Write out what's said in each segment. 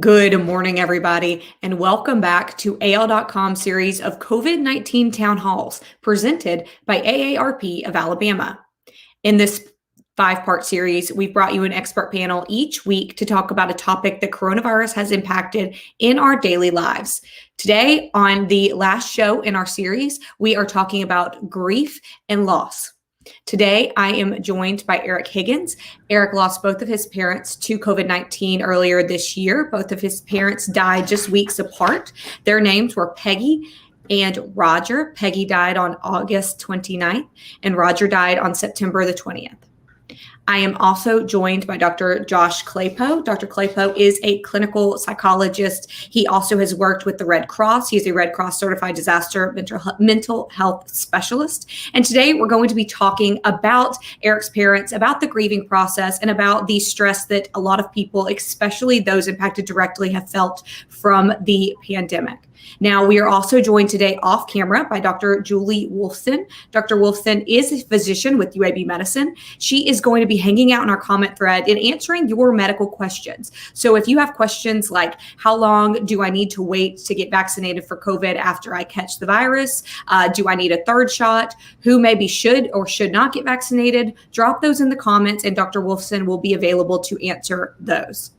Good morning, everybody, and welcome back to AL.com series of COVID-19 town halls presented by AARP of Alabama. In this 5-part series, we've brought you an expert panel each week to talk about a topic that coronavirus has impacted in our daily lives. Today, on the last show in our series, we are talking about grief and loss. Today, I am joined by Eric Higgins. Eric lost both of his parents to COVID-19 earlier this year. Both of his parents died just weeks apart. Their names were Peggy and Roger. Peggy died on August 29th, and Roger died on September the 20th. I am also joined by Dr. Josh Klapow. Dr. Klapow is a clinical psychologist. He also has worked with the Red Cross. He is a Red Cross certified disaster mental health specialist. And today we're going to be talking about Eric's parents, about the grieving process, and about the stress that a lot of people, especially those impacted directly, have felt from the pandemic. Now, we are also joined today off camera by Dr. Julie Wolfson. Dr. Wolfson is a physician with UAB Medicine. She is going to be hanging out in our comment thread and answering your medical questions. So if you have questions like, how long do I need to wait to get vaccinated for COVID after I catch the virus? Do I need a third shot? Who maybe should or should not get vaccinated? Drop those in the comments, and Dr. Wolfson will be available to answer those.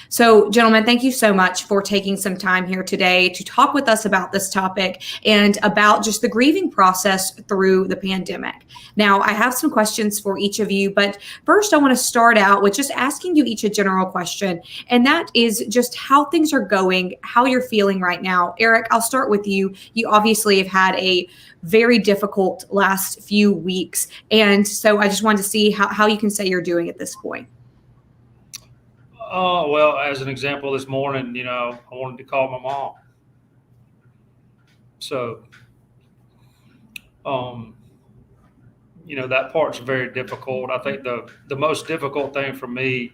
So, gentlemen, thank you so much for taking some time here today to talk with us about this topic and about just the grieving process through the pandemic. Now, I have some questions for each of you, but first I want to start out with just asking you each a general question, and that is just how things are going, how you're feeling right now. Eric, I'll start with you. You obviously have had a very difficult last few weeks, and so I just wanted to see how you can say you're doing at this point. Well, as an example, this morning, I wanted to call my mom. So, that part's very difficult. I think the most difficult thing for me,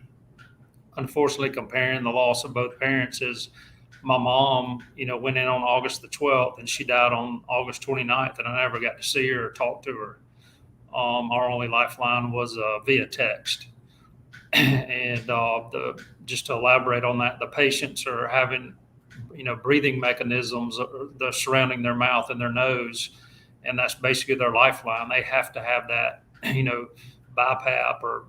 unfortunately, comparing the loss of both parents is my mom, went in on August the 12th and she died on August 29th, and I never got to see her or talk to her. Our only lifeline was via text. And just to elaborate on that, the patients are having, breathing mechanisms the surrounding their mouth and their nose, and that's basically their lifeline. They have to have that, BiPAP or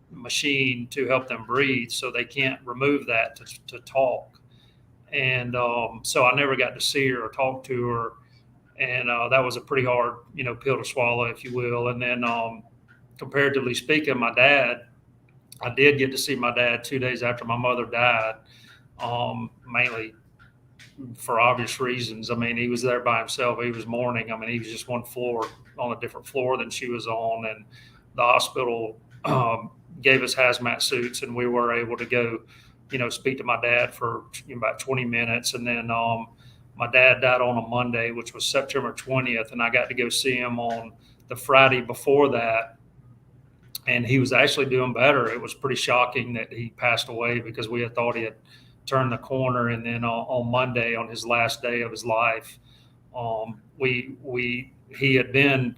machine to help them breathe, so they can't remove that to talk. And so I never got to see her or talk to her, and that was a pretty hard, pill to swallow, if you will. And then comparatively speaking, my dad, I did get to see my dad 2 days after my mother died, mainly for obvious reasons. I mean, he was there by himself. He was mourning. I mean, he was just one floor on a different floor than she was on. And the hospital gave us hazmat suits, and we were able to go, speak to my dad for about 20 minutes. And then my dad died on a Monday, which was September 20th. And I got to go see him on the Friday before that. And he was actually doing better. It was pretty shocking that he passed away because we had thought he had turned the corner. And then on Monday, on his last day of his life, he had been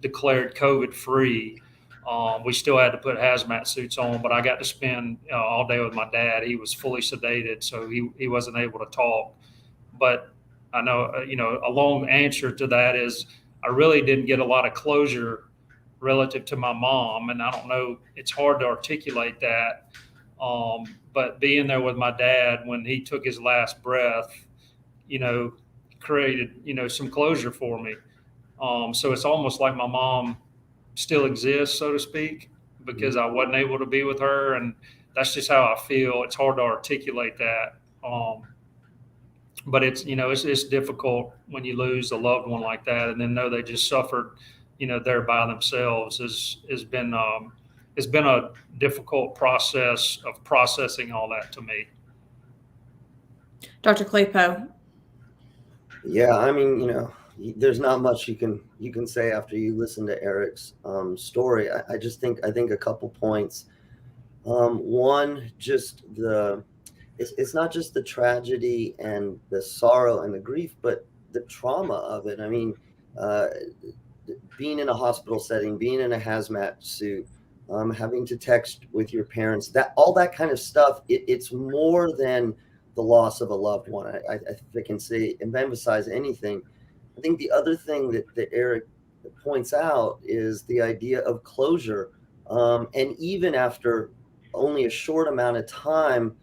declared COVID free. We still had to put hazmat suits on, but I got to spend all day with my dad. He was fully sedated, so he wasn't able to talk. But I know, a long answer to that is I really didn't get a lot of closure relative to my mom. And I don't know, it's hard to articulate that. But being there with my dad when he took his last breath, created, some closure for me. So it's almost like my mom still exists, so to speak, because I wasn't able to be with her. And that's just how I feel. It's hard to articulate that. But it's difficult when you lose a loved one like that and then know they just suffered there by themselves has been a difficult process of processing all that to me. Dr. Klapow. Yeah, I mean, there's not much you can say after you listen to Eric's story. I think a couple points. One, just it's not just the tragedy and the sorrow and the grief, but the trauma of it. I mean, being in a hospital setting, being in a hazmat suit, having to text with your parents, all that kind of stuff, it's more than the loss of a loved one. I can say and emphasize anything. I think the other thing that Eric points out is the idea of closure. And even after only a short amount of time,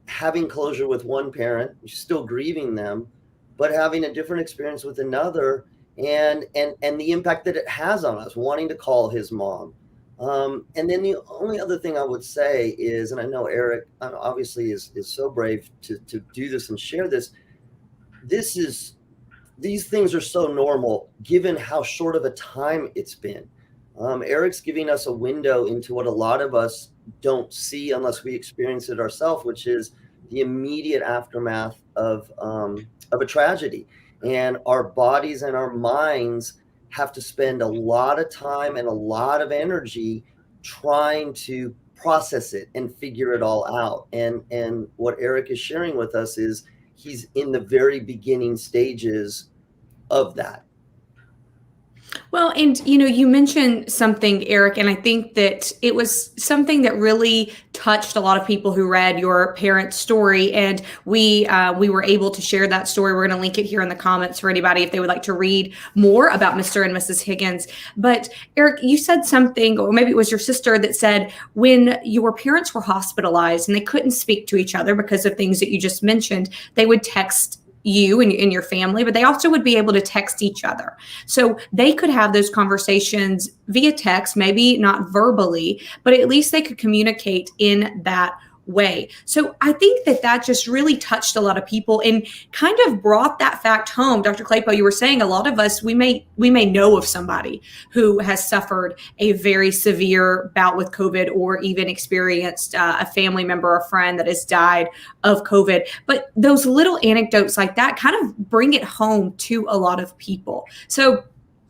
having closure with one parent, you're still grieving them, but having a different experience with another, and the impact that it has on us, wanting to call his mom. And then the only other thing I would say is, and I know Eric obviously is so brave to do this and share this. These things are so normal given how short of a time it's been. Eric's giving us a window into what a lot of us don't see unless we experience it ourselves, which is the immediate aftermath of a tragedy. And our bodies and our minds have to spend a lot of time and a lot of energy trying to process it and figure it all out. And what Eric is sharing with us is he's in the very beginning stages of that. Well, and you mentioned something, Eric, and I think that it was something that really touched a lot of people who read your parents' story, and we were able to share that story. We're going to link it here in the comments for anybody if they would like to read more about Mr. and Mrs. Higgins. But Eric, you said something, or maybe it was your sister that said when your parents were hospitalized and they couldn't speak to each other because of things that you just mentioned, they would text you and your family, but they also would be able to text each other. So they could have those conversations via text, maybe not verbally, but at least they could communicate in that way. So I think that just really touched a lot of people and kind of brought that fact home. Dr. Klapow, you were saying a lot of us, we may know of somebody who has suffered a very severe bout with COVID or even experienced a family member or friend that has died of COVID. But those little anecdotes like that kind of bring it home to a lot of people. So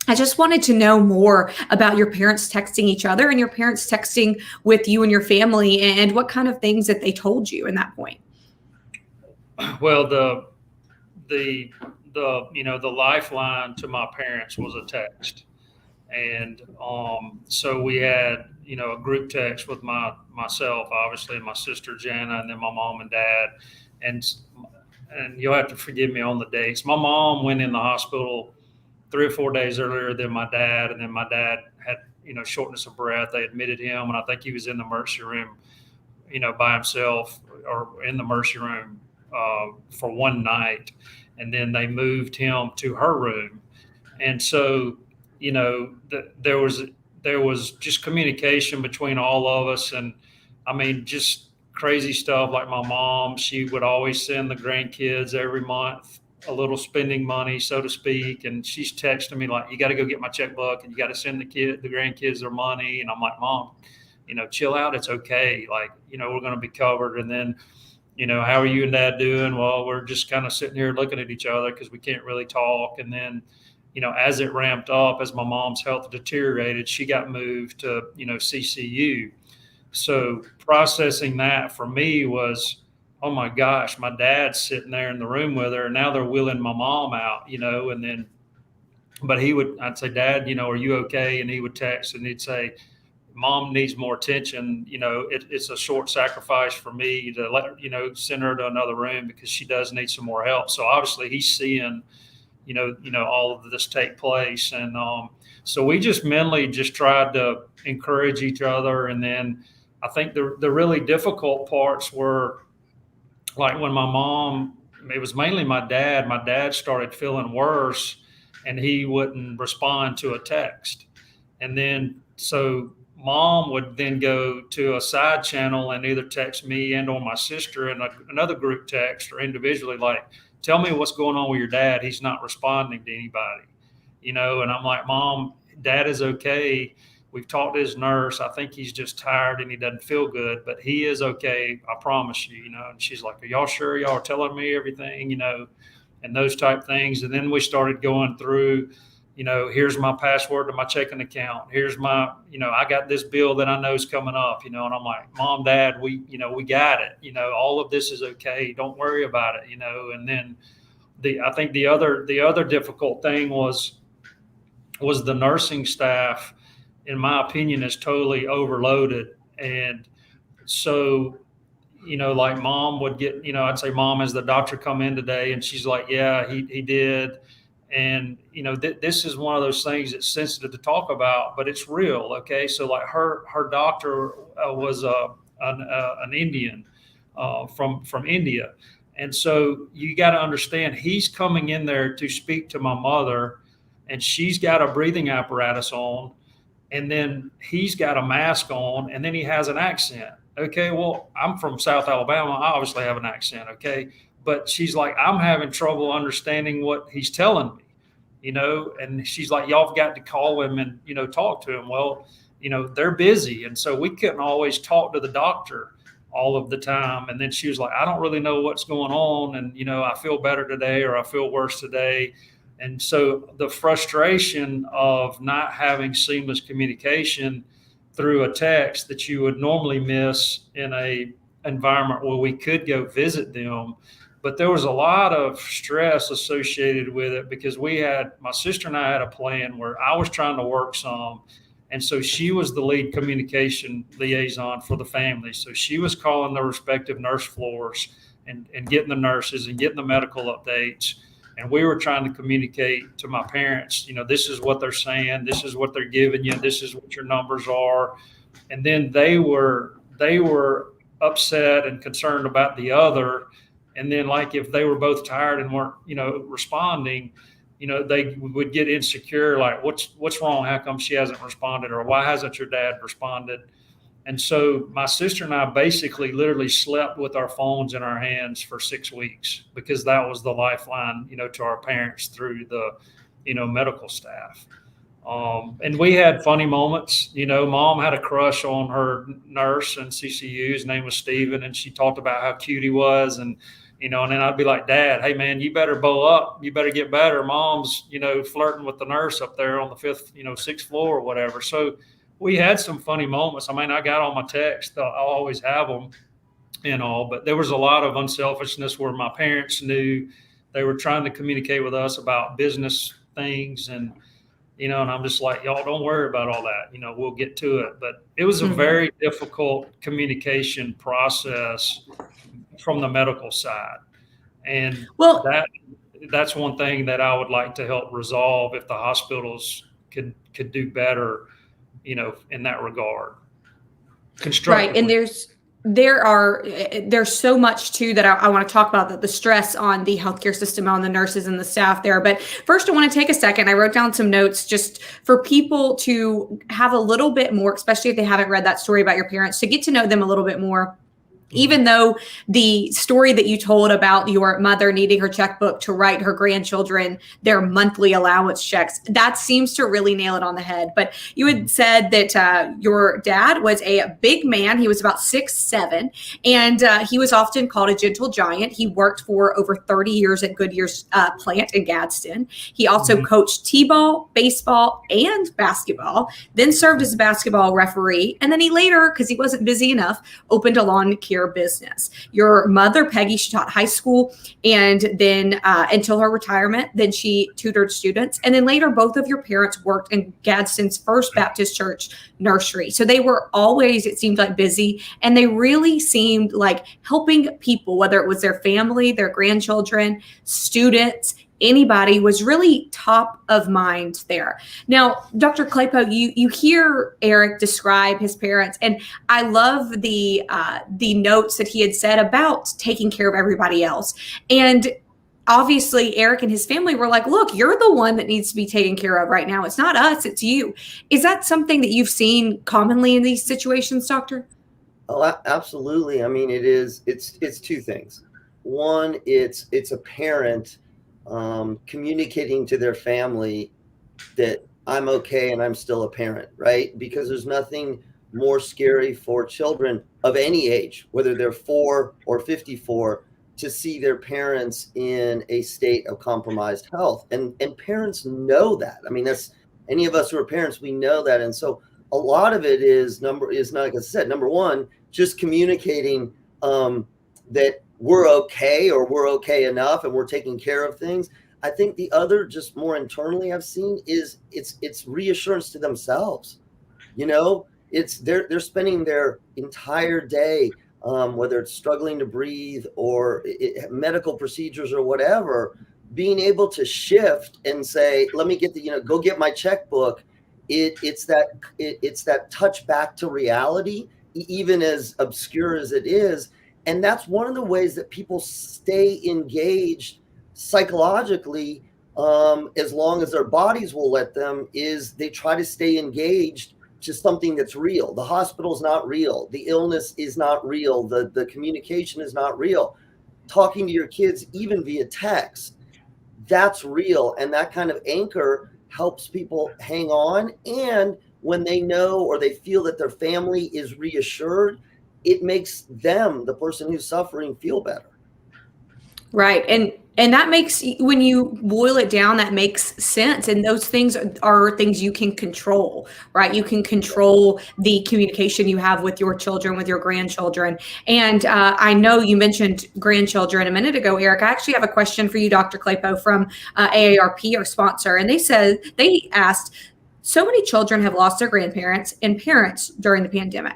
I just wanted to know more about your parents texting each other and your parents texting with you and your family, and what kind of things that they told you in that point. Well, the lifeline to my parents was a text. And so we had, a group text with myself, obviously, and my sister Jana, and then my mom and dad. And you'll have to forgive me on the dates. My mom went in the hospital 3 or 4 days earlier than my dad, and then my dad had shortness of breath. They admitted him, and I think he was in the emergency room by himself, or in the emergency room for one night, and then they moved him to her room. And so there was just communication between all of us, and I mean just crazy stuff. Like my mom, she would always send the grandkids every month a little spending money, so to speak. And she's texting me like, you got to go get my checkbook and you got to send the grandkids their money. And I'm like, Mom, chill out. It's okay. Like, we're going to be covered. And then, how are you and Dad doing? Well, we're just kind of sitting here looking at each other because we can't really talk. And then, as it ramped up, as my mom's health deteriorated, she got moved to, CCU. So processing that for me was, oh my gosh, my dad's sitting there in the room with her, and now they're wheeling my mom out, and then, but I'd say, Dad, are you okay? And he would text and he'd say, Mom needs more attention. It's a short sacrifice for me to let her, send her to another room because she does need some more help. So obviously he's seeing, all of this take place. And so we just mentally just tried to encourage each other. And then I think the really difficult parts were, like when my mom, it was mainly my dad started feeling worse and he wouldn't respond to a text. And then, so Mom would then go to a side channel and either text me and or my sister in another group text or individually, like, tell me what's going on with your dad. He's not responding to anybody, and I'm like, Mom, Dad is okay. We've talked to his nurse. I think he's just tired and he doesn't feel good, but he is okay. I promise you, And she's like, are y'all sure y'all are telling me everything, and those type things. And then we started going through, here's my password to my checking account. Here's my, I got this bill that I know is coming up, and I'm like, Mom, Dad, we got it. All of this is okay. Don't worry about it, And then I think the other difficult thing was the nursing staff. in my opinion, is totally overloaded. And so, like mom would get, I'd say, Mom, has the doctor come in today? And she's like, yeah, he did. And, this is one of those things that's sensitive to talk about, but it's real. Okay. So like her doctor was an Indian from India. And so you got to understand, he's coming in there to speak to my mother, and she's got a breathing apparatus on, and then he's got a mask on, and then he has an accent. Okay, well, I'm from South Alabama. I obviously have an accent. Okay, but she's like, I'm having trouble understanding what he's telling me, and she's like, y'all have got to call him and, talk to him. Well, they're busy. And so we couldn't always talk to the doctor all of the time. And then she was like, I don't really know what's going on. And, I feel better today, or I feel worse today. And so the frustration of not having seamless communication through a text that you would normally miss in a environment where we could go visit them. But there was a lot of stress associated with it, because my sister and I had a plan where I was trying to work some. And so she was the lead communication liaison for the family. So she was calling the respective nurse floors and getting the nurses and getting the medical updates. And we were trying to communicate to my parents, this is what they're saying, this is what they're giving you, this is what your numbers are. And then they were upset and concerned about the other. And then, like, if they were both tired and weren't, responding, they would get insecure, like, what's wrong? How come she hasn't responded? Or why hasn't your dad responded? And so my sister and I basically literally slept with our phones in our hands for 6 weeks, because that was the lifeline, to our parents through the, medical staff. And we had funny moments. Mom had a crush on her nurse in CCU. His name was Steven, and she talked about how cute he was. And, and then I'd be like, Dad, hey man, you better bow up. You better get better. Mom's, flirting with the nurse up there on the sixth floor or whatever. So we had some funny moments. I mean, I got all my texts. I'll always have them and all, but there was a lot of unselfishness where my parents knew they were trying to communicate with us about business things. And, and I'm just like, y'all don't worry about all that. We'll get to it. But it was a very difficult communication process from the medical side. And that's one thing that I would like to help resolve, if the hospitals could do better, in that regard. Right. And there's so much too that I want to talk about, the stress on the healthcare system, on the nurses and the staff there. But first, I want to take a second. I wrote down some notes just for people to have a little bit more, especially if they haven't read that story about your parents, to get to know them a little bit more. Even though the story that you told about your mother needing her checkbook to write her grandchildren their monthly allowance checks, that seems to really nail it on the head. But you had said that your dad was a big man. He was about 6'7", and he was often called a gentle giant. He worked for over 30 years at Goodyear's plant in Gadsden. He also coached t-ball, baseball, and basketball, then served as a basketball referee. And then he later, because he wasn't busy enough, opened a lawn care business. Your mother, Peggy, she taught high school, and then until her retirement, then she tutored students. And then later, both of your parents worked in Gadsden's First Baptist Church nursery. So they were always, it seemed like, busy, and they really seemed like helping people, whether it was their family, their grandchildren, students, anybody, was really top of mind there. Now, Dr. Klapow, you hear Eric describe his parents, and I love the notes that he had said about taking care of everybody else. And obviously, Eric and his family were like, look, you're the one that needs to be taken care of right now. It's not us, it's you. Is that something that you've seen commonly in these situations, Doctor? Oh, absolutely. I mean, it's two things. One, it's a parent communicating to their family that I'm okay and I'm still a parent, right? Because there's nothing more scary for children of any age, whether they're 4 or 54, to see their parents in a state of compromised health. And parents know that. I mean, that's, any of us who are parents, we know that. And so a lot of it is not, like I said, number one, just communicating that we're okay, or we're okay enough, and we're taking care of things. I think the other, just more internally, I've seen is it's reassurance to themselves. It's they're spending their entire day, whether it's struggling to breathe or medical procedures or whatever, being able to shift and say, let me get go get my checkbook. It's that touch back to reality, even as obscure as it is. And that's one of the ways that people stay engaged psychologically, as long as their bodies will let them, is they try to stay engaged to something that's real. The hospital's not real. The illness is not real. The communication is not real. Talking to your kids, even via text, that's real. And that kind of anchor helps people hang on. And when they know or they feel that their family is reassured, it makes them, the person who's suffering, feel better. Right. And that makes, when you boil it down, that makes sense. And those things are things you can control, right? You can control the communication you have with your children, with your grandchildren. And I know you mentioned grandchildren a minute ago, Eric. I actually have a question for you, Dr. Klapow, from AARP, our sponsor. And they asked, so many children have lost their grandparents and parents during the pandemic.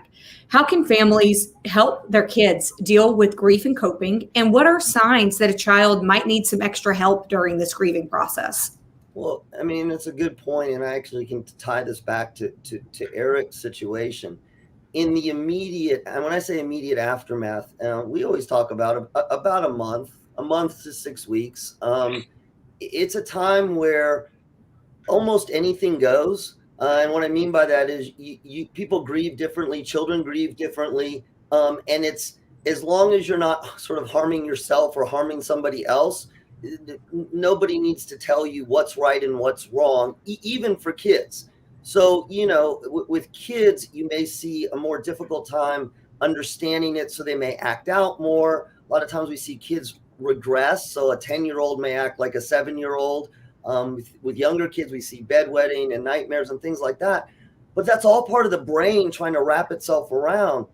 How can families help their kids deal with grief and coping? And what are signs that a child might need some extra help during this grieving process? Well, I mean, it's a good point, and I actually can tie this back to Eric's situation. In the immediate, and when I say immediate aftermath, we always talk about a month to 6 weeks. It's a time where almost anything goes. And what I mean by that is people grieve differently, children grieve differently. And it's, as long as you're not sort of harming yourself or harming somebody else, nobody needs to tell you what's right and what's wrong, even for kids. So, with kids, you may see a more difficult time understanding it, so they may act out more. A lot of times we see kids regress. So a 10-year-old may act like a 7-year-old. With younger kids, we see bedwetting and nightmares and things like that. But that's all part of the brain trying to wrap itself around.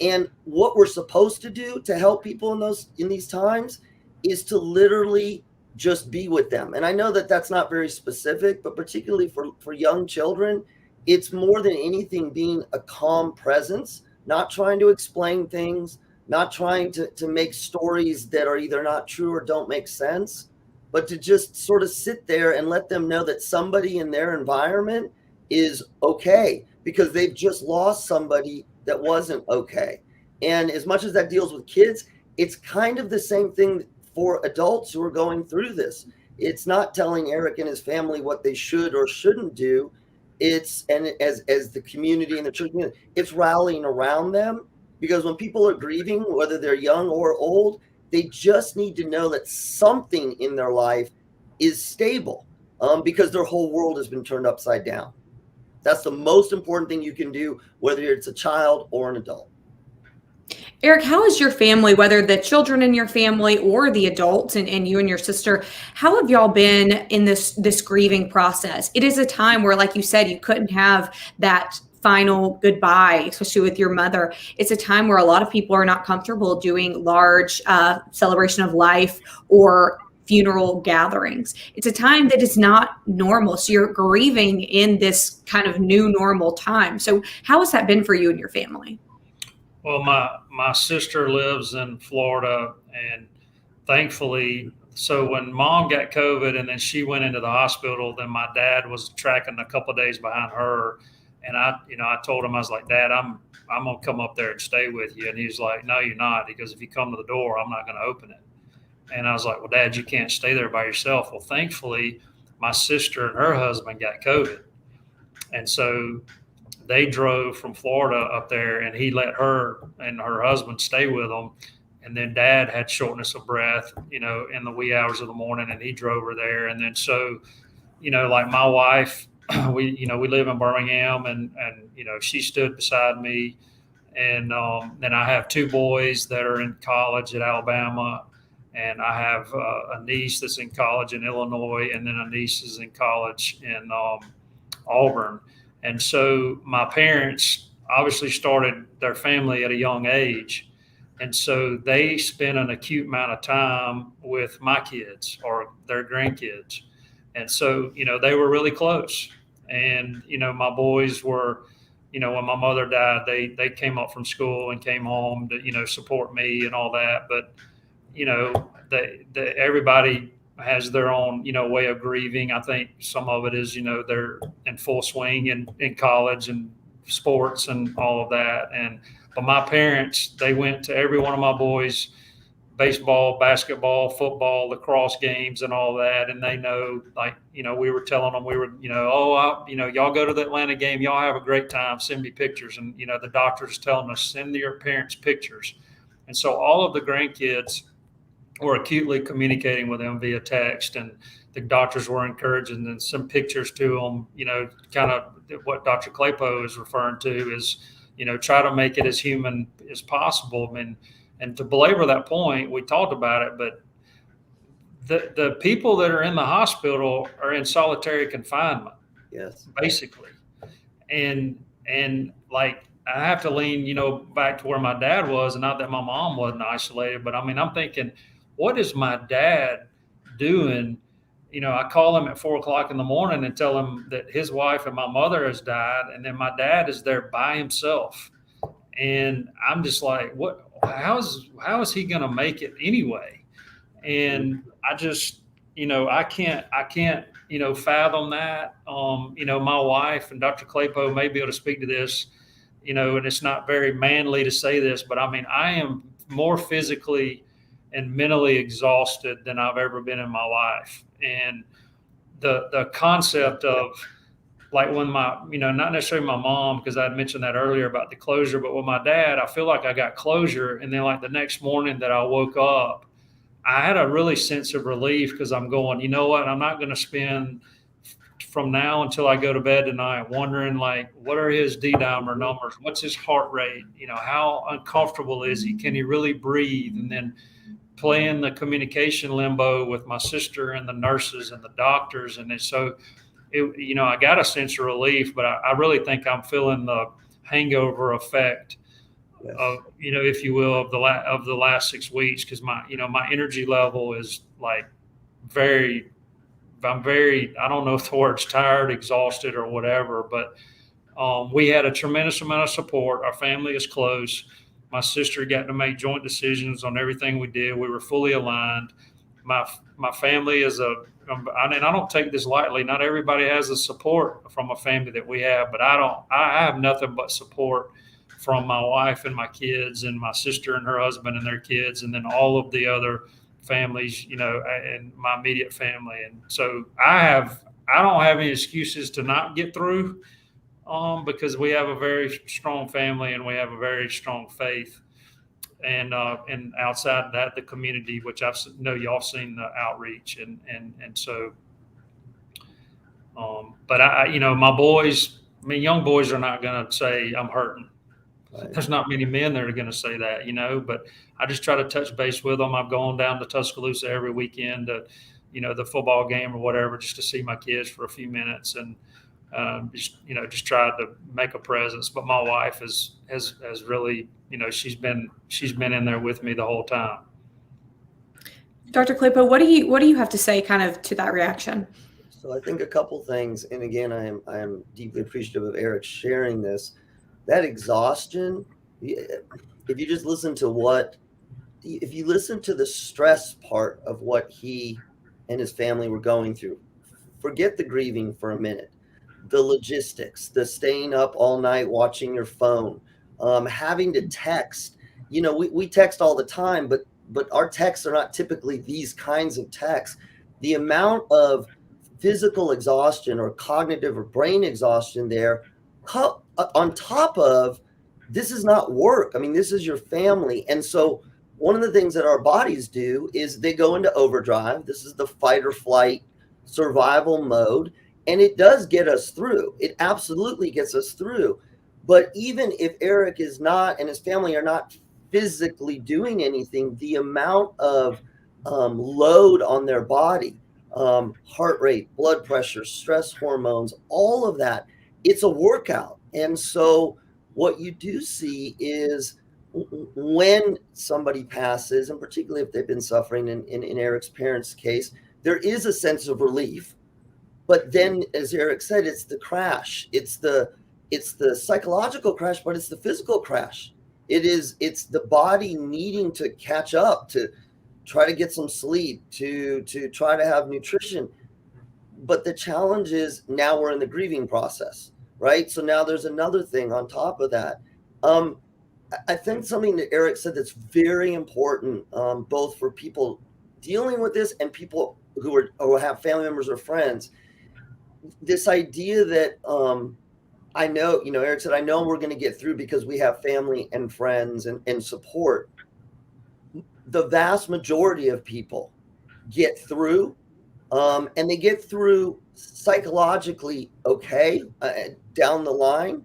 And what we're supposed to do to help people in these times is to literally just be with them. And I know that that's not very specific, but particularly for young children, it's more than anything being a calm presence, not trying to explain things, not trying to make stories that are either not true or don't make sense, but to just sort of sit there and let them know that somebody in their environment is okay, because they've just lost somebody that wasn't okay. And as much as that deals with kids, it's kind of the same thing for adults who are going through this. It's not telling Eric and his family what they should or shouldn't do. As the community and the church community, it's rallying around them, because when people are grieving, whether they're young or old, they just need to know that something in their life is stable, because their whole world has been turned upside down. That's the most important thing you can do, whether it's a child or an adult. Eric, how is your family, whether the children in your family or the adults and you and your sister, how have y'all been in this grieving process? It is a time where, like you said, you couldn't have that final goodbye, especially with your mother. It's a time where a lot of people are not comfortable doing large celebration of life or funeral gatherings. It's a time that is not normal. So you're grieving in this kind of new normal time. So how has that been for you and your family? Well, my sister lives in Florida, and thankfully, so when mom got COVID and then she went into the hospital, then my dad was tracking a couple of days behind her. And I told him, I was like, Dad, I'm going to come up there and stay with you. And he's like, no, you're not. He goes, if you come to the door, I'm not going to open it. And I was like, well, Dad, you can't stay there by yourself. Well, thankfully, my sister and her husband got COVID. And so they drove from Florida up there, and he let her and her husband stay with them. And then Dad had shortness of breath, in the wee hours of the morning, and he drove her there. And then so, like my wife, we live in Birmingham, and she stood beside me. And then I have 2 boys that are in college at Alabama, and I have a niece that's in college in Illinois, and then a niece is in college in Auburn. And so my parents obviously started their family at a young age. And so they spent an acute amount of time with my kids or their grandkids. And so, they were really close. And, my boys were when my mother died, they came up from school and came home to, support me and all that. But, everybody has their own, way of grieving. I think some of it is, they're in full swing in college and sports and all of that. But my parents, they went to every one of my boys' baseball, basketball, football, lacrosse games and all that. And they know, we were telling them, y'all go to the Atlanta game, y'all have a great time, send me pictures. And, the doctor's telling us, send your parents pictures. And so all of the grandkids were acutely communicating with them via text, and the doctors were encouraging and some pictures to them, kind of what Dr. Klapow is referring to is, try to make it as human as possible. And to belabor that point, we talked about it, but the people that are in the hospital are in solitary confinement. Yes. Basically. And like, I have to lean, back to where my dad was, and not that my mom wasn't isolated, but I mean, I'm thinking, what is my dad doing? I call him at 4:00 in the morning and tell him that his wife and my mother has died. And then my dad is there by himself. And I'm just like, how is he going to make it anyway? And I just, I can't, fathom that. My wife and Dr. Klapow may be able to speak to this, and it's not very manly to say this, but I mean, I am more physically and mentally exhausted than I've ever been in my life. And the concept of, like, when my, not necessarily my mom, because I had mentioned that earlier about the closure, but with my dad, I feel like I got closure. And then, like, the next morning that I woke up, I had a really sense of relief, because I'm going, you know what, I'm not going to spend from now until I go to bed tonight wondering, like, what are his D-dimer numbers? What's his heart rate? How uncomfortable is he? Can he really breathe? And then playing the communication limbo with my sister and the nurses and the doctors. And so, I got a sense of relief, but I really think I'm feeling the hangover effect of, if you will, of the last 6 weeks. Cause my energy level is like I'm very, I don't know if the word's tired, exhausted, or whatever, but we had a tremendous amount of support. Our family is close. My sister got to make joint decisions on everything we did. We were fully aligned. My family is and I don't take this lightly. Not everybody has the support from a family that we have, but I have nothing but support from my wife and my kids, and my sister and her husband and their kids, and then all of the other families, and my immediate family. And so I don't have any excuses to not get through, because we have a very strong family and we have a very strong faith. And outside that, the community, which I know y'all seen the outreach, and so, but my boys, young boys are not going to say I'm hurting. Right. There's not many men that are going to say that, but I just try to touch base with them. I've gone down to Tuscaloosa every weekend to, the football game or whatever, just to see my kids for a few minutes, and just tried to make a presence. But my wife has really, she's been in there with me the whole time. Dr. Klapow, what do you have to say kind of to that reaction? So I think a couple things, and again, I am deeply appreciative of Eric sharing this. That exhaustion, if you just listen to the stress part of what he and his family were going through, forget the grieving for a minute. The logistics, the staying up all night watching your phone, having to text. We text all the time, but our texts are not typically these kinds of texts. The amount of physical exhaustion or cognitive or brain exhaustion there, on top of, this is not work. I mean, this is your family. And so one of the things that our bodies do is they go into overdrive. This is the fight or flight survival mode. And it does get us through. It absolutely gets us through. But even if Eric is not, and his family are not physically doing anything, the amount of load on their body, heart rate, blood pressure, stress hormones, all of that, it's a workout. And so what you do see is when somebody passes, and particularly if they've been suffering in Eric's parents' case, there is a sense of relief. But then, as Eric said, it's the crash. It's the it's the psychological crash, but it's the physical crash. It's the body needing to catch up, to try to get some sleep, to try to have nutrition. But the challenge is now we're in the grieving process, right? So now there's another thing on top of that. I think something that Eric said that's very important, both for people dealing with this and people who have family members or friends. This idea that I know, Eric said, I know we're going to get through because we have family and friends and support. The vast majority of people get through, and they get through psychologically okay down the line.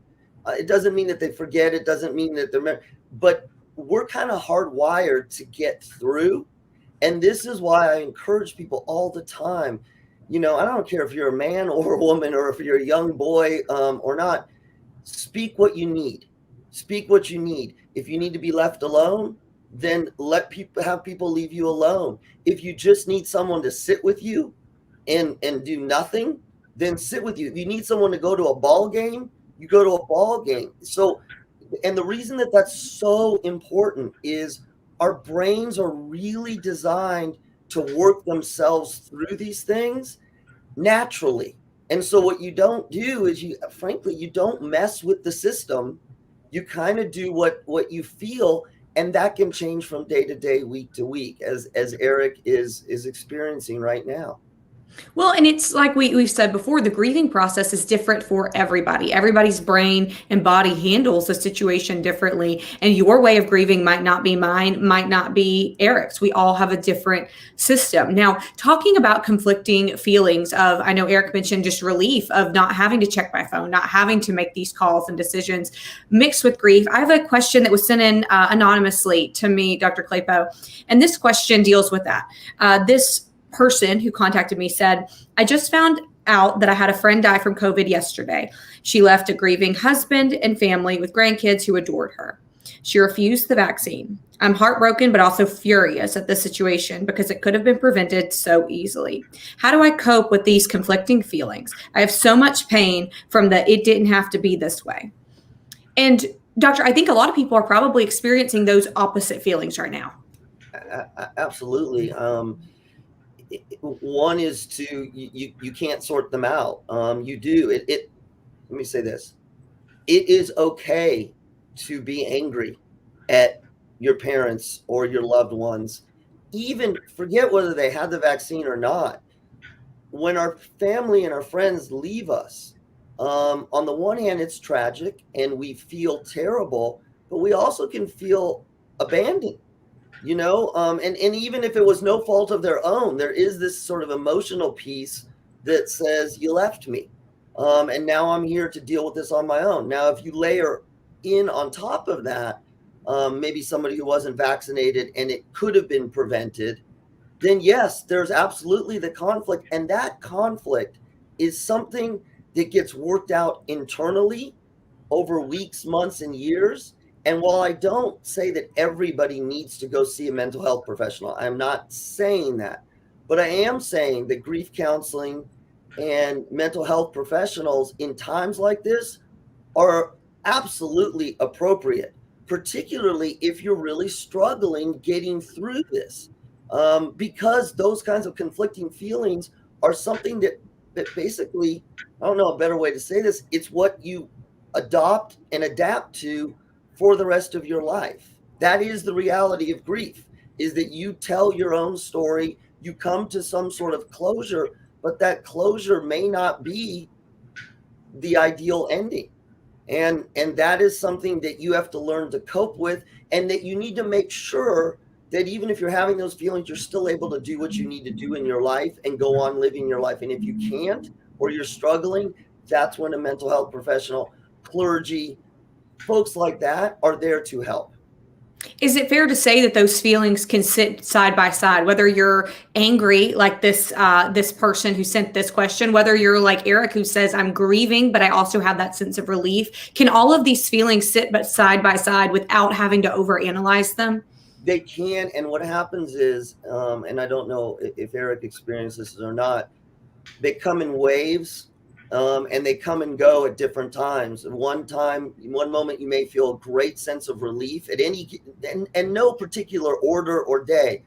It doesn't mean that they forget. It doesn't mean that but we're kind of hardwired to get through. And this is why I encourage people all the time. I don't care if you're a man or a woman, or if you're a young boy or not. Speak what you need. Speak what you need. If you need to be left alone, then have people leave you alone. If you just need someone to sit with you and do nothing, then sit with you. If you need someone to go to a ball game, you go to a ball game. So, and the reason that that's so important is our brains are really designed to work themselves through these things naturally. And so what you don't do is you don't mess with the system. You kind of do what you feel, and that can change from day to day, week to week, as Eric is experiencing right now. Well, and it's like we've said before, the grieving process is different for everybody. Everybody's brain and body handles the situation differently. And your way of grieving might not be mine, might not be Eric's. We all have a different system. Now, talking about conflicting feelings of, I know Eric mentioned just relief of not having to check my phone, not having to make these calls and decisions mixed with grief. I have a question that was sent in anonymously to me, Dr. Klapow. And this question deals with that. This person who contacted me said, I just found out that I had a friend die from COVID yesterday. She left a grieving husband and family with grandkids who adored her. She refused the vaccine. I'm heartbroken, but also furious at this situation because it could have been prevented so easily. How do I cope with these conflicting feelings? I have so much pain from the it didn't have to be this way. And Doctor, I think a lot of people are probably experiencing those opposite feelings right now. Absolutely. One is you can't sort them out. You do it. Let me say this. It is okay to be angry at your parents or your loved ones. Even forget whether they had the vaccine or not. When our family and our friends leave us, on the one hand, it's tragic and we feel terrible, but we also can feel abandoned. And even if it was no fault of their own, there is this sort of emotional piece that says, you left me. And now I'm here to deal with this on my own. Now, if you layer in on top of that, maybe somebody who wasn't vaccinated and it could have been prevented, then yes, there's absolutely the conflict. And that conflict is something that gets worked out internally over weeks, months, and years. And while I don't say that everybody needs to go see a mental health professional, I'm not saying that, but I am saying that grief counseling and mental health professionals in times like this are absolutely appropriate, particularly if you're really struggling getting through this, because those kinds of conflicting feelings are something that basically, I don't know a better way to say this, it's what you adopt and adapt to for the rest of your life. That is the reality of grief, is that you tell your own story, you come to some sort of closure, but that closure may not be the ideal ending. And that is something that you have to learn to cope with, and that you need to make sure that even if you're having those feelings, you're still able to do what you need to do in your life and go on living your life. And if you can't, or you're struggling, that's when a mental health professional, clergy, folks like that are there to help. Is it fair to say that those feelings can sit side by side, whether you're angry like this person who sent this question, whether you're like Eric who says I'm grieving, but I also have that sense of relief? Can all of these feelings sit but side by side without having to overanalyze them? They can. And what happens is, and I don't know if Eric experienced this or not, they come in waves. and they come and go at different times. One moment you may feel a great sense of relief at and no particular order or day.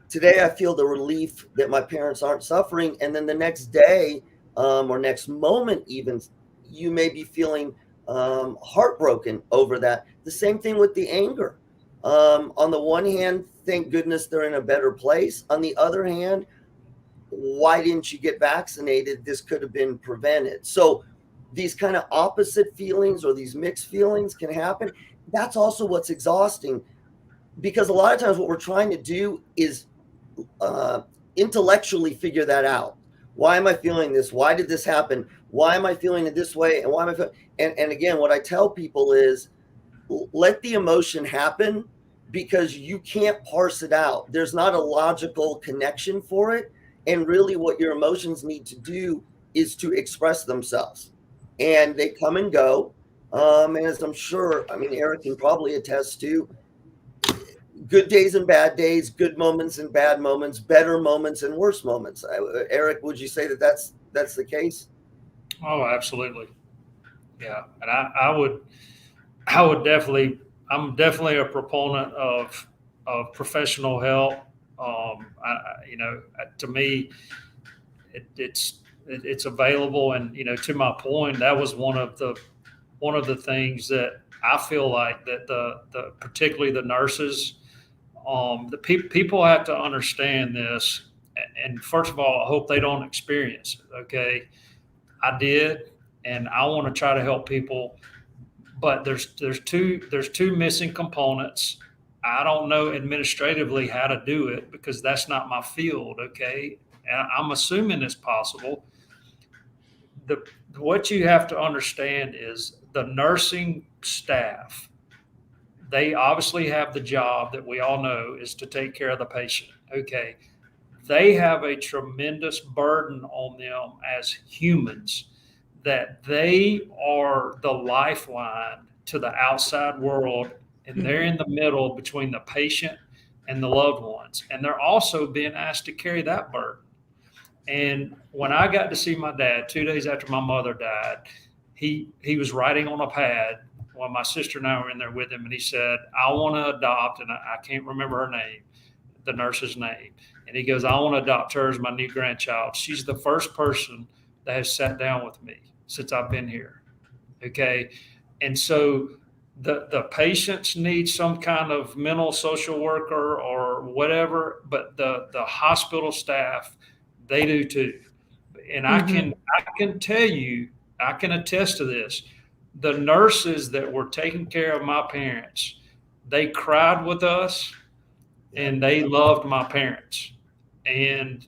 Today, I feel the relief that my parents aren't suffering. And then the next day, or next moment, even, you may be feeling heartbroken over that. The same thing with the anger. On the one hand, thank goodness they're in a better place. On the other hand, why didn't you get vaccinated? This could have been prevented. So these kind of opposite feelings or these mixed feelings can happen. That's also what's exhausting, because a lot of times what we're trying to do is intellectually figure that out. Why am I feeling this? Why did this happen? Why am I feeling it this way? And why am I feeling? And again, what I tell people is, let the emotion happen, because you can't parse it out. There's not a logical connection for it. And really what your emotions need to do is to express themselves. And they come and go. And as I'm sure, Eric can probably attest to, good days and bad days, good moments and bad moments, better moments and worse moments. Eric, would you say that that's the case? Oh, absolutely. Yeah. And I would definitely, I'm definitely a proponent of professional help. To me, it's available. And, to my point, that was one of the things that I feel like that the particularly the nurses, the people have to understand this. And first of all, I hope they don't experience it. Okay. I did, and I want to try to help people, but there's two missing components. I don't know administratively how to do it because that's not my field. Okay. And I'm assuming it's possible. What you have to understand is the nursing staff, they obviously have the job that we all know is to take care of the patient. Okay. They have a tremendous burden on them as humans, that they are the lifeline to the outside world, and they're in the middle between the patient and the loved ones. And they're also being asked to carry that burden. And when I got to see my dad 2 days after my mother died, he was writing on a pad. Well, my sister and I were in there with him, and he said, I want to adopt, and I can't remember her name, the nurse's name. And he goes, I want to adopt her as my new grandchild. She's the first person that has sat down with me since I've been here. Okay. And so the patients need some kind of mental social worker or whatever, but the hospital staff, they do too. And I can tell you, I can attest to this. The nurses that were taking care of my parents, they cried with us and they loved my parents, and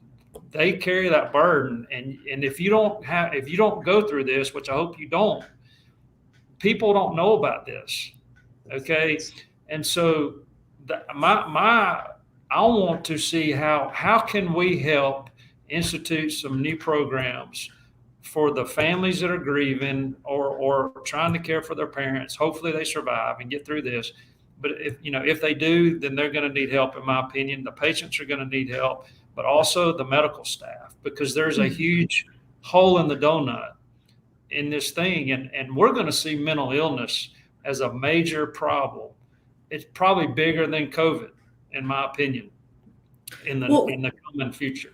they carry that burden. And if you don't go through this, which I hope you don't, people don't know about this. Okay. And so I want to see how can we help institute some new programs for the families that are grieving or trying to care for their parents. Hopefully they survive and get through this. But if they do, then they're going to need help, in my opinion. The patients are going to need help, but also the medical staff, because there's a huge hole in the donut in this thing. And we're going to see mental illness as a major problem. It's probably bigger than COVID, in my opinion, in the coming future.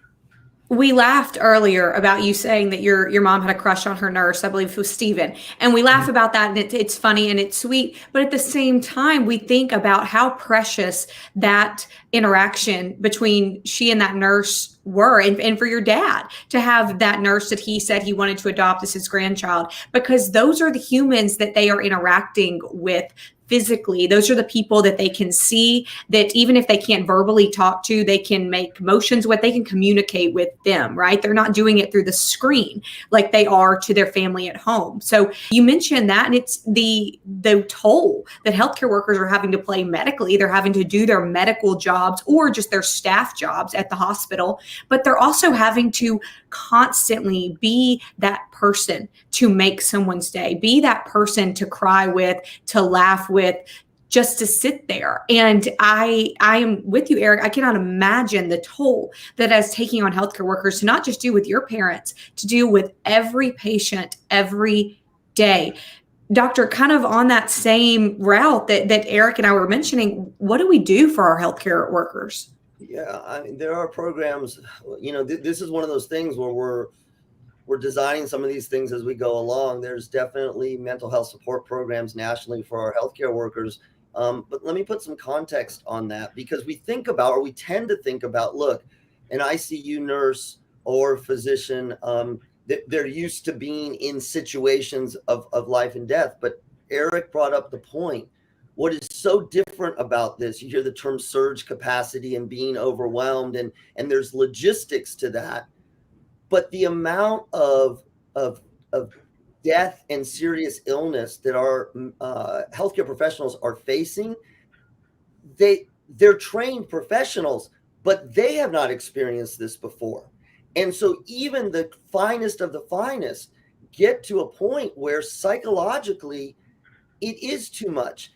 We laughed earlier about you saying that your mom had a crush on her nurse. I believe it was Steven. And we laugh about that, and it's funny and it's sweet. But at the same time, we think about how precious that interaction between she and that nurse were, and for your dad to have that nurse that he said he wanted to adopt as his grandchild, because those are the humans that they are interacting with physically. Those are the people that they can see, that even if they can't verbally talk to, they can make motions with, they can communicate with them, right? They're not doing it through the screen like they are to their family at home. So you mentioned that, and it's the toll that healthcare workers are having to play medically. They're having to do their medical jobs or just their staff jobs at the hospital, but they're also having to constantly be that person to make someone's day, be that person to cry with, to laugh with, just to sit there. And I am with you, Eric. I cannot imagine the toll that is taking on healthcare workers to not just do with your parents, to do with every patient every day. Doctor, kind of on that same route that Eric and I were mentioning, what do we do for our healthcare workers? Yeah, I mean, there are programs, this is one of those things where we're designing some of these things as we go along. There's definitely mental health support programs nationally for our healthcare workers. But let me put some context on that, because we tend to think about, look, an ICU nurse or physician, they're used to being in situations of life and death. But Eric brought up the point. What is so different about this, you hear the term surge capacity and being overwhelmed, and there's logistics to that. But the amount of death and serious illness that our healthcare professionals are facing, they're trained professionals, but they have not experienced this before. And so even the finest of the finest get to a point where psychologically it is too much.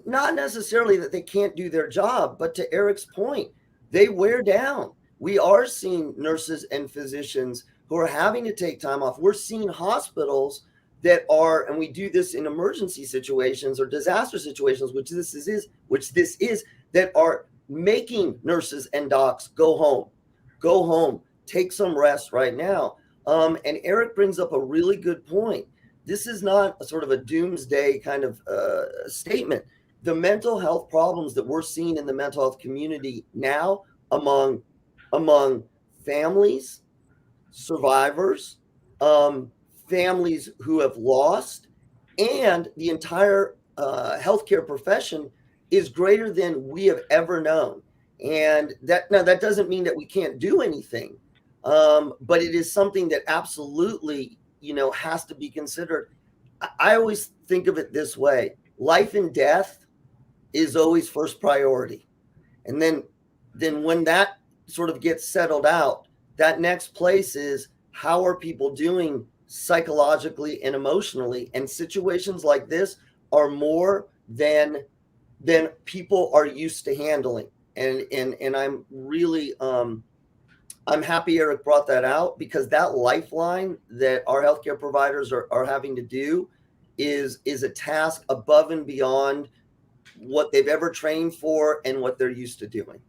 Not necessarily that they can't do their job, but to Eric's point, they wear down. We are seeing nurses and physicians who are having to take time off. We're seeing hospitals that are, and we do this in emergency situations or disaster situations, which this is, that are making nurses and docs go home, take some rest right now. And Eric brings up a really good point. This is not a sort of a doomsday kind of statement. The mental health problems that we're seeing in the mental health community now among families, survivors, families who have lost, and the entire healthcare profession is greater than we have ever known. And that doesn't mean that we can't do anything, but it is something that absolutely, has to be considered. I always think of it this way: life and death is always first priority, and then when that sort of gets settled out, that next place is, how are people doing psychologically and emotionally? And situations like this are more than people are used to handling. And I'm really I'm happy Eric brought that out, because that lifeline that our healthcare providers are having to do is a task above and beyond what they've ever trained for and what they're used to doing.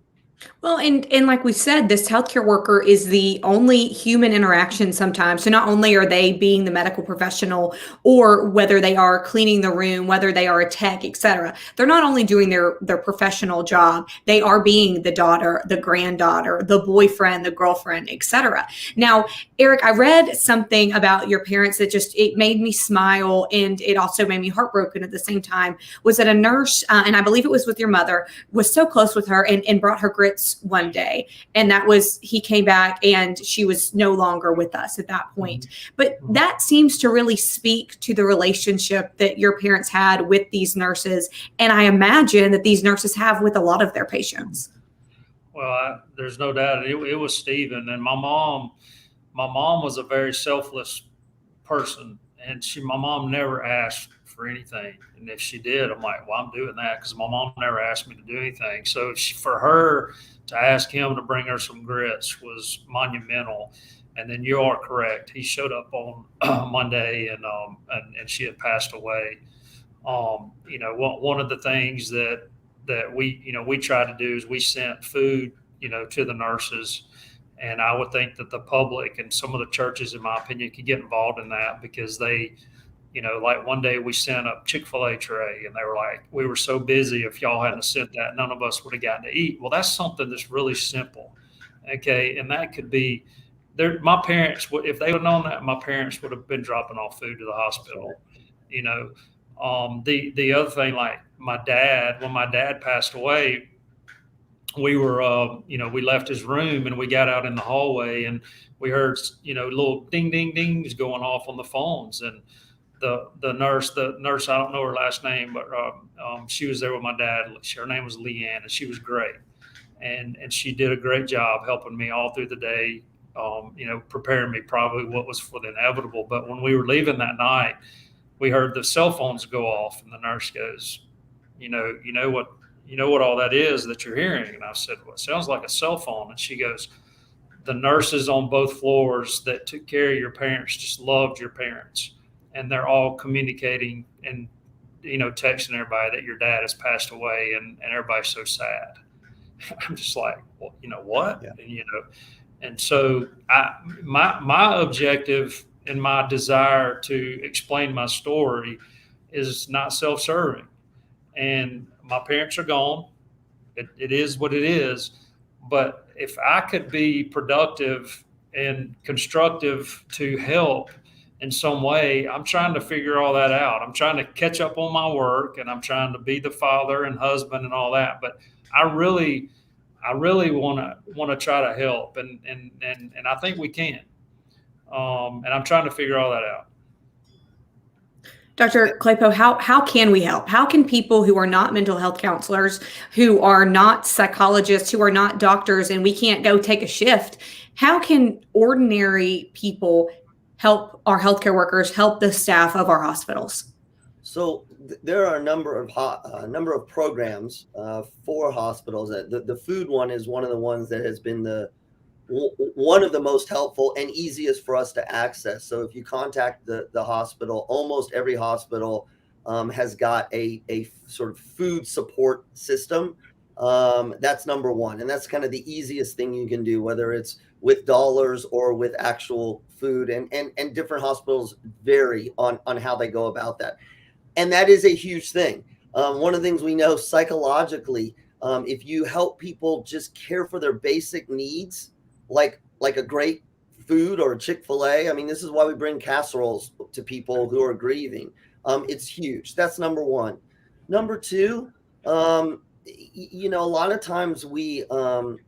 Well, and like we said, this healthcare worker is the only human interaction sometimes. So not only are they being the medical professional, or whether they are cleaning the room, whether they are a tech, et cetera, they're not only doing their professional job, they are being the daughter, the granddaughter, the boyfriend, the girlfriend, et cetera. Now, Eric, I read something about your parents that it made me smile, and it also made me heartbroken at the same time. Was that a nurse, and I believe it was with your mother, was so close with her and brought her grits one day, and he came back and she was no longer with us at that point. But that seems to really speak to the relationship that your parents had with these nurses, and I imagine that these nurses have with a lot of their patients. Well, there's no doubt it was Stephen. And my mom was a very selfless person, and my mom never asked for anything. And if she did, I'm like, well, I'm doing that, because my mom never asked me to do anything. So for her to ask him to bring her some grits was monumental. And then you are correct. He showed up on Monday, and she had passed away. One of the things that we tried to do is we sent food, to the nurses. And I would think that the public and some of the churches, in my opinion, could get involved in that, because they, like one day we sent a Chick-fil-A tray, and they were like, we were so busy, if y'all hadn't sent that, none of us would have gotten to eat. Well, that's something that's really simple. Okay. And that could be my parents, if they would have known that, my parents would have been dropping off food to the hospital. The other thing, like when my dad passed away, we were, we left his room and we got out in the hallway, and we heard, little ding, ding, dings going off on the phones. And the nurse, I don't know her last name, but she was there with my dad. Her name was Leanne, and she was great. And she did a great job helping me all through the day, preparing me probably what was for the inevitable. But when we were leaving that night, we heard the cell phones go off, and the nurse goes, you know what all that is that you're hearing. And I said, well, it sounds like a cell phone. And she goes, the nurses on both floors that took care of your parents just loved your parents, and they're all communicating and texting everybody that your dad has passed away, and everybody's so sad. I'm just like, well, what? Yeah. And so my objective and my desire to explain my story is not self-serving. And my parents are gone. It is what it is. But if I could be productive and constructive to help in some way, I'm trying to figure all that out. I'm trying to catch up on my work, and I'm trying to be the father and husband and all that. But I really want to try to help, and I think we can. And I'm trying to figure all that out. Dr. Klapow, how can we help? How can people who are not mental health counselors, who are not psychologists, who are not doctors, and we can't go take a shift, how can ordinary people help our healthcare workers, help the staff of our hospitals? So there are a number of programs for hospitals. The food one is one of the ones that has been one of the most helpful and easiest for us to access. So if you contact the hospital, almost every hospital has got a sort of food support system. That's number one. And that's kind of the easiest thing you can do, whether it's with dollars or with actual food. And different hospitals vary on how they go about that. And that is a huge thing. One of the things we know psychologically, if you help people just care for their basic needs, like a great food or a Chick-fil-A. I mean, this is why we bring casseroles to people who are grieving. It's huge. That's number one. Number two, a lot of times we,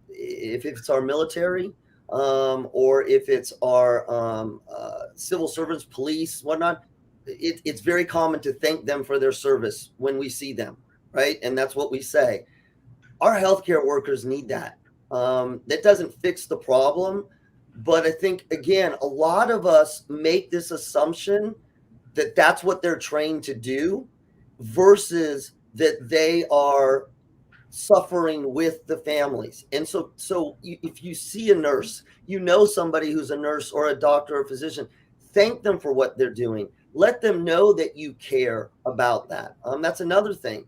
if it's our military, or if it's our civil servants, police, whatnot, it's very common to thank them for their service when we see them, right? And that's what we say. Our healthcare workers need that. That doesn't fix the problem, but I think, again, a lot of us make this assumption that that's what they're trained to do versus that they are suffering with the families. And so if you see a nurse, somebody who's a nurse or a doctor or a physician, thank them for what they're doing. Let them know that you care about that. That's another thing.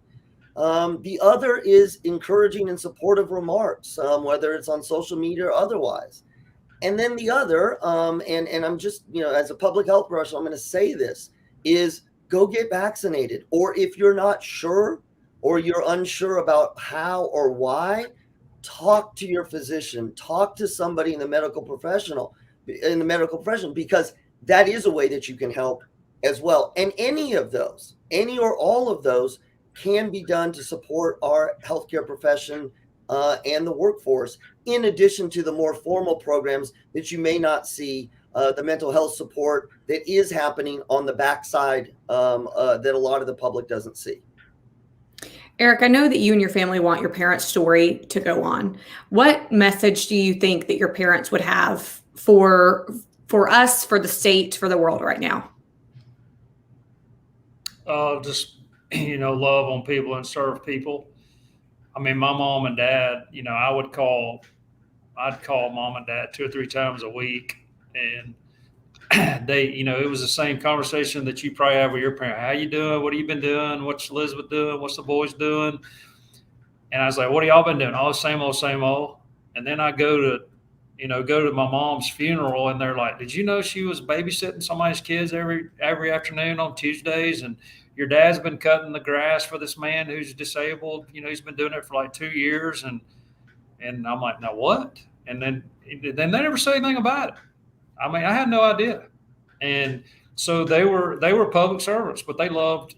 The other is encouraging and supportive remarks, whether it's on social media or otherwise. And then the other, and I'm just, as a public health professional, I'm going to say this, is go get vaccinated. Or if you're not sure or you're unsure about how or why, talk to your physician, talk to somebody in the medical profession, because that is a way that you can help as well. And any or all of those can be done to support our healthcare profession and the workforce, in addition to the more formal programs that you may not see, the mental health support that is happening on the backside that a lot of the public doesn't see. Eric, I know that you and your family want your parents' story to go on. What message do you think that your parents would have for us, for the state, for the world right now? Just, love on people and serve people. I mean, my mom and dad, I'd call mom and dad 2 or 3 times a week, and they, it was the same conversation that you probably have with your parent. How you doing? What have you been doing? What's Elizabeth doing? What's the boys doing? And I was like, what have y'all been doing? Oh, same old, same old. And then I go to my mom's funeral, and they're like, did you know she was babysitting somebody's kids every afternoon on Tuesdays? And your dad's been cutting the grass for this man who's disabled. He's been doing it for like 2 years. And I'm like, now what? And then they never say anything about it. I mean, I had no idea. And so they were public servants, but they loved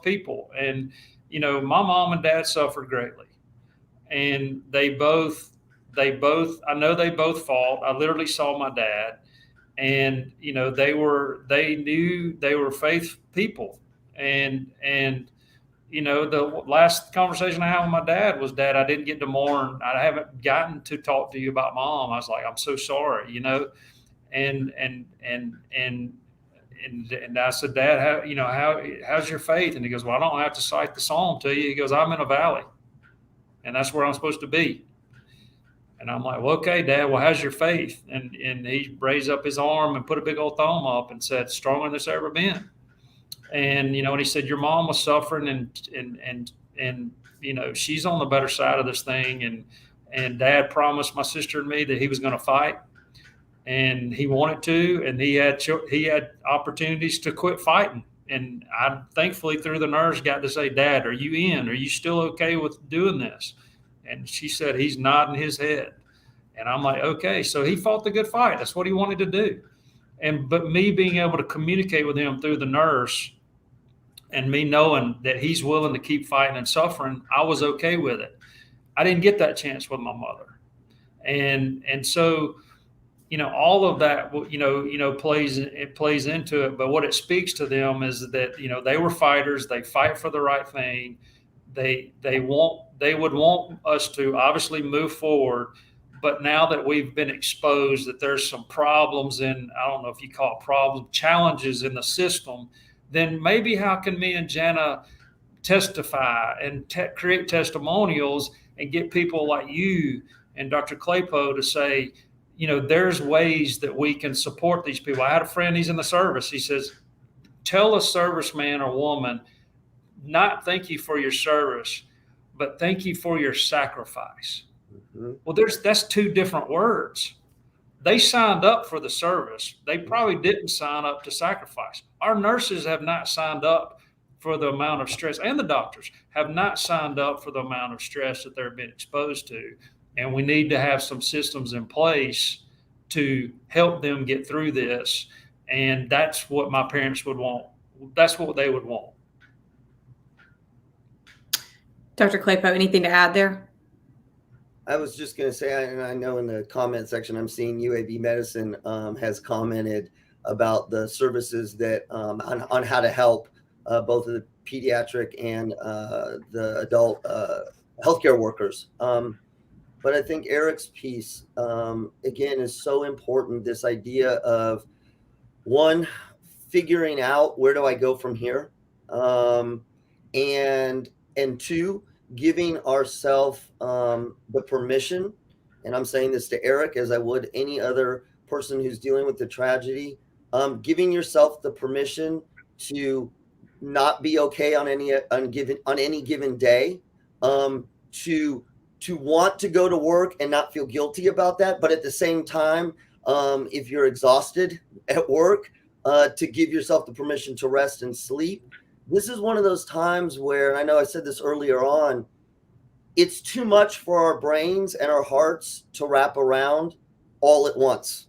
people. And, my mom and dad suffered greatly. And they both, I know they both fought. I literally saw my dad, and, they knew they were faith people. And, the last conversation I had with my dad was, Dad, I didn't get to mourn. I haven't gotten to talk to you about Mom. I was like, I'm so sorry, and and I said, Dad, how's your faith? And he goes, well, I don't have to cite the Psalm to you. He goes, I'm in a valley, and that's where I'm supposed to be. And I'm like, well, okay, Dad, well, how's your faith? And he raised up his arm and put a big old thumb up and said, stronger than it's ever been. And, and he said, your mom was suffering and she's on the better side of this thing. And Dad promised my sister and me that he was going to fight, and he wanted to, and he had opportunities to quit fighting. And I thankfully through the nurse got to say, Dad, are you in? Are you still okay with doing this? And she said, he's nodding his head. And I'm like, okay, so he fought the good fight. That's what he wanted to do. But me being able to communicate with him through the nurse and me knowing that he's willing to keep fighting and suffering, I was okay with it. I didn't get that chance with my mother. And so, all of that, plays into it. But what it speaks to them is that, they were fighters. They fight for the right thing. They would want us to obviously move forward, but now that we've been exposed that there's some problems in, I don't know if you call it problems, challenges in the system, then maybe how can me and Jana testify and create testimonials and get people like you and Dr. Klapow to say, there's ways that we can support these people. I had a friend, he's in the service. He says, tell a serviceman or woman, not thank you for your service, but thank you for your sacrifice. Mm-hmm. Well, that's two different words. They signed up for the service. They probably didn't sign up to sacrifice. Our nurses have not signed up for the amount of stress, and the doctors have not signed up for the amount of stress that they're being exposed to. And we need to have some systems in place to help them get through this. And that's what my parents would want. That's what they would want. Dr. Klapow, anything to add there? I was just going to say, and I know in the comment section, I'm seeing UAB Medicine has commented about the services that on how to help both of the pediatric and the adult healthcare workers. But I think Eric's piece, again, is so important. This idea of, one, figuring out where do I go from here, and two, giving ourselves the permission, and I'm saying this to Eric as I would any other person who's dealing with the tragedy, giving yourself the permission to not be okay on any given day, to want to go to work and not feel guilty about that, but at the same time, if you're exhausted at work, to give yourself the permission to rest and sleep. This is one of those times where, I know I said this earlier on, it's too much for our brains and our hearts to wrap around all at once.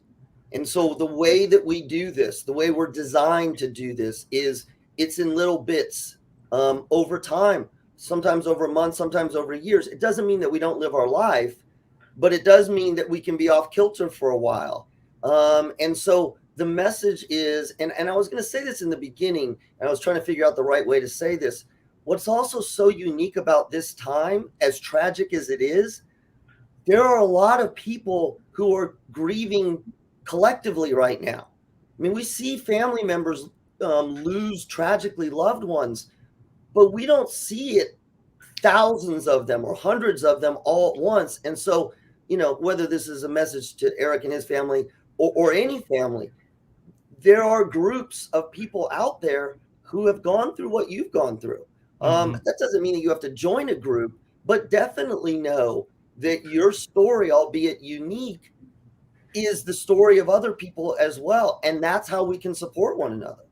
And so the way that we do this, the way we're designed to do this, is it's in little bits over time, sometimes over months, sometimes over years. It doesn't mean that we don't live our life, but it does mean that we can be off kilter for a while. And so the message is, and I was going to say this in the beginning, and I was trying to figure out the right way to say this. What's also so unique about this time, as tragic as it is, there are a lot of people who are grieving collectively right now. I mean, we see family members lose tragically loved ones, but we don't see it, thousands of them or hundreds of them all at once. And so, whether this is a message to Eric and his family or any family, there are groups of people out there who have gone through what you've gone through. That doesn't mean that you have to join a group, but definitely know that your story, albeit unique, is the story of other people as well. And that's how we can support one another.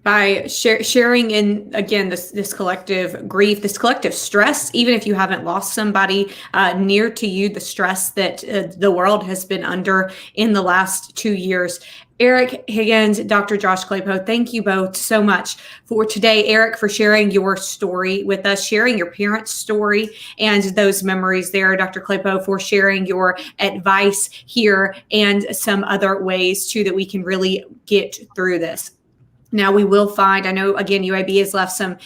By sharing in, again, this collective grief, this collective stress, even if you haven't lost somebody near to you, the stress that the world has been under in the last 2 years. Eric Higgins, Dr. Josh Klapow, thank you both so much for today. Eric, for sharing your story with us, sharing your parents' story and those memories there. Dr. Klapow, for sharing your advice here and some other ways too that we can really get through this. Now we will find, I know again, UAB has left some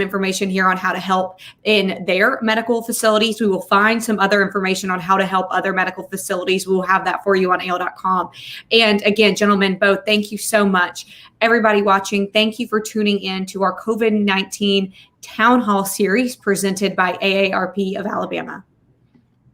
information here on how to help in their medical facilities. We will find some other information on how to help other medical facilities. We will have that for you on AL.com. And again, gentlemen, both, thank you so much. Everybody watching, thank you for tuning in to our COVID-19 Town Hall series presented by AARP of Alabama.